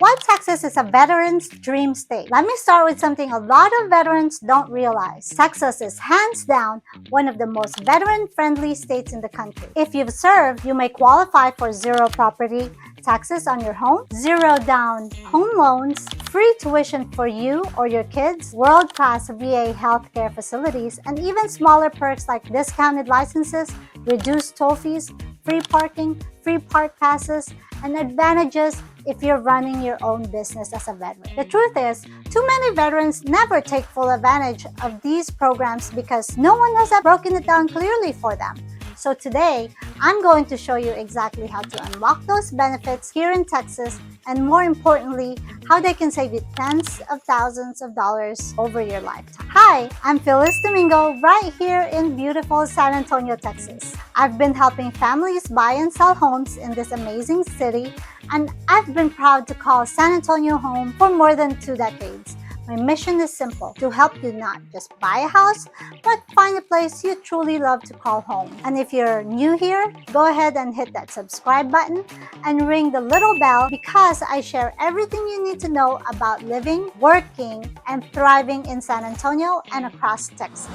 Why Texas is a veteran's dream state? Let me start with something a lot of veterans don't realize. Texas is hands down one of the most veteran-friendly states in the country. If you've served, you may qualify for zero property taxes on your home, zero down home loans, free tuition for you or your kids, world-class VA healthcare facilities, and even smaller perks like discounted licenses, reduced toll fees, free parking, free park passes, and advantages if you're running your own business as a veteran. The truth is, too many veterans never take full advantage of these programs because no one has broken it down clearly for them. So today, I'm going to show you exactly how to unlock those benefits here in Texas, and more importantly, how they can save you tens of thousands of dollars over your lifetime. Hi, I'm Phyllis Domingo, right here in beautiful San Antonio, Texas. I've been helping families buy and sell homes in this amazing city, and I've been proud to call San Antonio home for more than 2 decades. My mission is simple: to help you not just buy a house, but find a place you truly love to call home. And if you're new here, go ahead and hit that subscribe button and ring the little bell, because I share everything you need to know about living, working, and thriving in San Antonio and across Texas.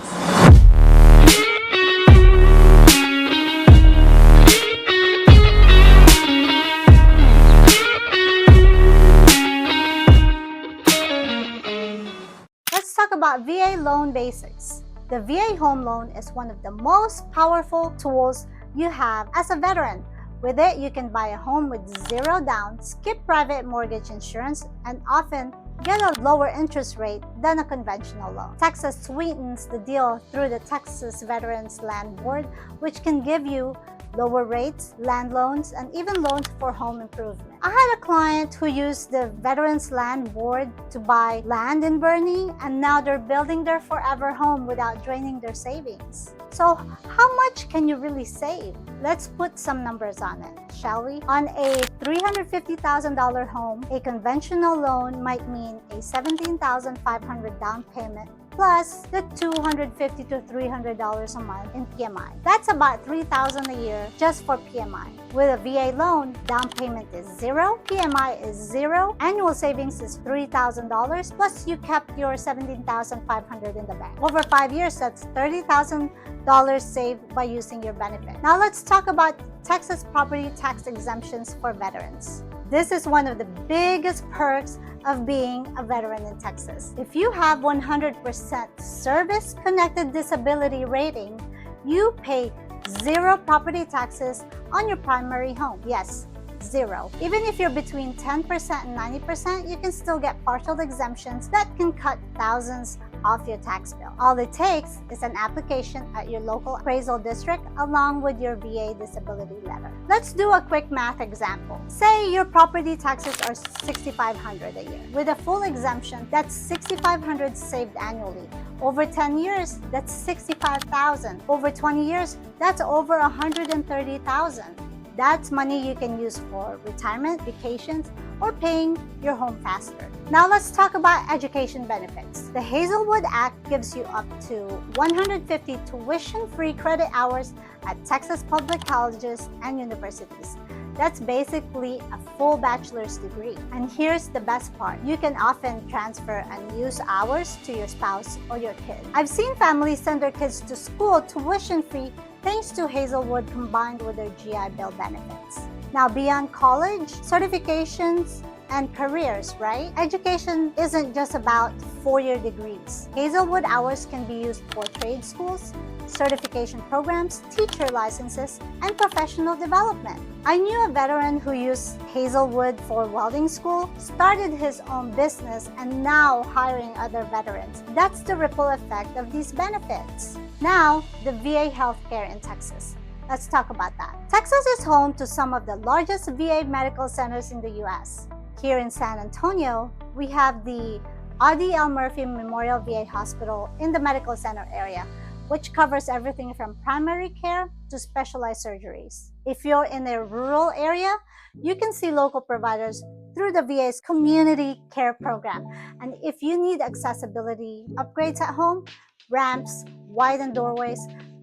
Talk about VA loan basics. The VA home loan is one of the most powerful tools you have as a veteran. With it, you can buy a home with zero down, skip private mortgage insurance, and often get a lower interest rate than a conventional loan. Texas sweetens the deal through the Texas Veterans Land Board, which can give you lower rates, land loans, and even loans for home improvement. I had a client who used the Veterans Land Board to buy land in Bernie, and now they're building their forever home without draining their savings. So how much can you really save? Let's put some numbers on it, shall we? On a $350,000 home, a conventional loan might mean a $17,500 down payment plus the $250 to $300 a month in PMI. That's about $3,000 a year just for PMI. With a VA loan, down payment is zero, PMI is zero, annual savings is $3,000, plus you kept your $17,500 in the bank. Over 5 years, that's $30,000 saved by using your benefit. Now let's talk about Texas property tax exemptions for veterans. This is one of the biggest perks of being a veteran in Texas. If you have 100% service-connected disability rating, you pay zero property taxes on your primary home. Yes, zero. Even if you're between 10% and 90%, you can still get partial exemptions that can cut thousands off your tax bill. All it takes is an application at your local appraisal district along with your VA disability letter. Let's do a quick math example. Say your property taxes are $6,500 a year. With a full exemption, that's $6,500 saved annually. Over 10 years, that's $65,000. Over 20 years, that's over $130,000. That's money you can use for retirement, vacations, or paying your home faster. Now let's talk about education benefits. The Hazelwood Act gives you up to 150 tuition-free credit hours at Texas public colleges and universities. That's basically a full bachelor's degree. And here's the best part: you can often transfer unused hours to your spouse or your kid. I've seen families send their kids to school tuition-free thanks to Hazelwood combined with their GI Bill benefits. Now, beyond college, certifications, and careers, right? Education isn't just about four-year degrees. Hazelwood hours can be used for trade schools, certification programs, teacher licenses, and professional development. I knew a veteran who used Hazelwood for welding school, started his own business, and now hiring other veterans. That's the ripple effect of these benefits. Now, the VA healthcare in Texas. Let's talk about that. Texas is home to some of the largest VA medical centers in the U.S. Here in San Antonio, we have the Audie L. Murphy Memorial VA Hospital in the medical center area, which covers everything from primary care to specialized surgeries. If you're in a rural area, you can see local providers through the VA's community care program. And if you need accessibility upgrades at home, ramps, widened doorways,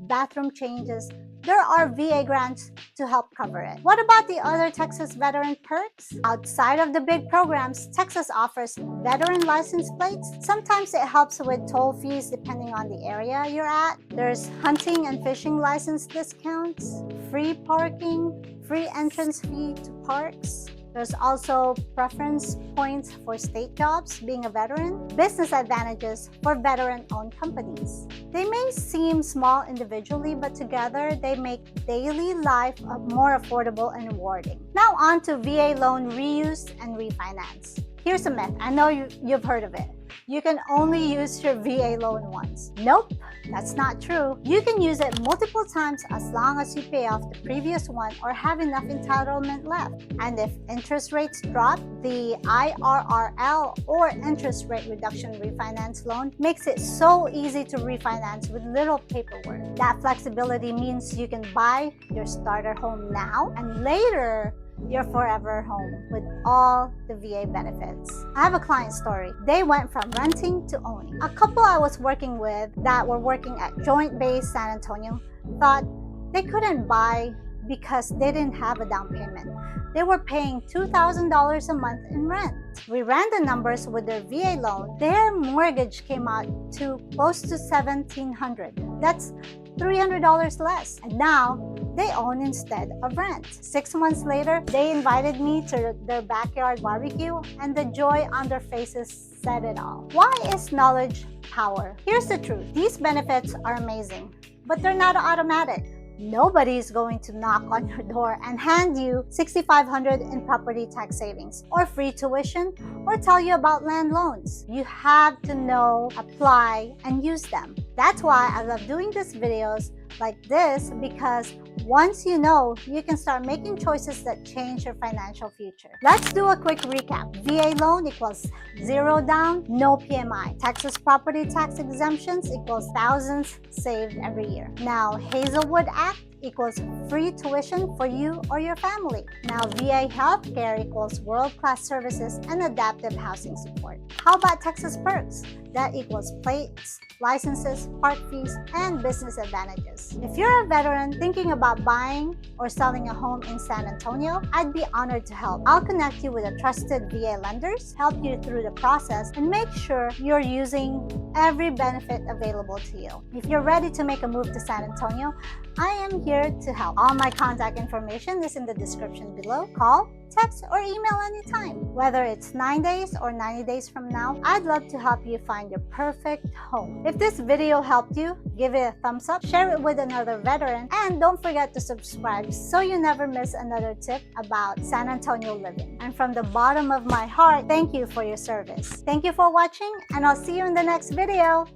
bathroom changes, there are VA grants to help cover it. What about the other Texas veteran perks? Outside of the big programs, Texas offers veteran license plates. Sometimes it helps with toll fees depending on the area you're at. There's hunting and fishing license discounts, free parking, free entrance fee to parks. There's also preference points for state jobs, being a veteran, business advantages for veteran-owned companies. They may seem small individually, but together they make daily life more affordable and rewarding. Now on to VA loan reuse and refinance. Here's a myth. I know you've heard of it. You can only use your VA loan once. Nope, that's not true. You can use it multiple times as long as you pay off the previous one or have enough entitlement left. And if interest rates drop, the IRRL or interest rate reduction refinance loan makes it so easy to refinance with little paperwork. That flexibility means you can buy your starter home now and later your forever home with all the VA benefits. I have a client story. They went from renting to owning. A couple I was working with that were working at Joint Base San Antonio thought they couldn't buy because they didn't have a down payment. They were paying $2,000 a month in rent. We ran the numbers with their VA loan. Their mortgage came out to close to $1,700. That's $300 less. And now they own instead of rent. 6 months later, they invited me to their backyard barbecue, and the joy on their faces said it all. Why is knowledge power? Here's the truth. These benefits are amazing, but they're not automatic. Nobody's going to knock on your door and hand you $6,500 in property tax savings or free tuition or tell you about land loans. You have to know, apply, and use them. That's why I love doing these videos like this, because once you know, you can start making choices that change your financial future. Let's do a quick recap. VA loan equals zero down, no PMI. Texas property tax exemptions equals thousands saved every year. Now, Hazelwood Act equals free tuition for you or your family. Now, VA healthcare equals world-class services and adaptive housing support. How about Texas perks? That equals plates, licenses, park fees, and business advantages. If you're a veteran thinking about buying or selling a home in San Antonio, I'd be honored to help. I'll connect you with a trusted VA lenders, help you through the process, and make sure you're using every benefit available to you. If you're ready to make a move to San Antonio, I am here to help. All my contact information is in the description below. Call, text, or email anytime. Whether it's 9 days or 90 days from now, I'd love to help you find your perfect home. If this video helped you, give it a thumbs up, share it with another veteran, and don't forget to subscribe so you never miss another tip about San Antonio living. And from the bottom of my heart, thank you for your service. Thank you for watching, and I'll see you in the next video.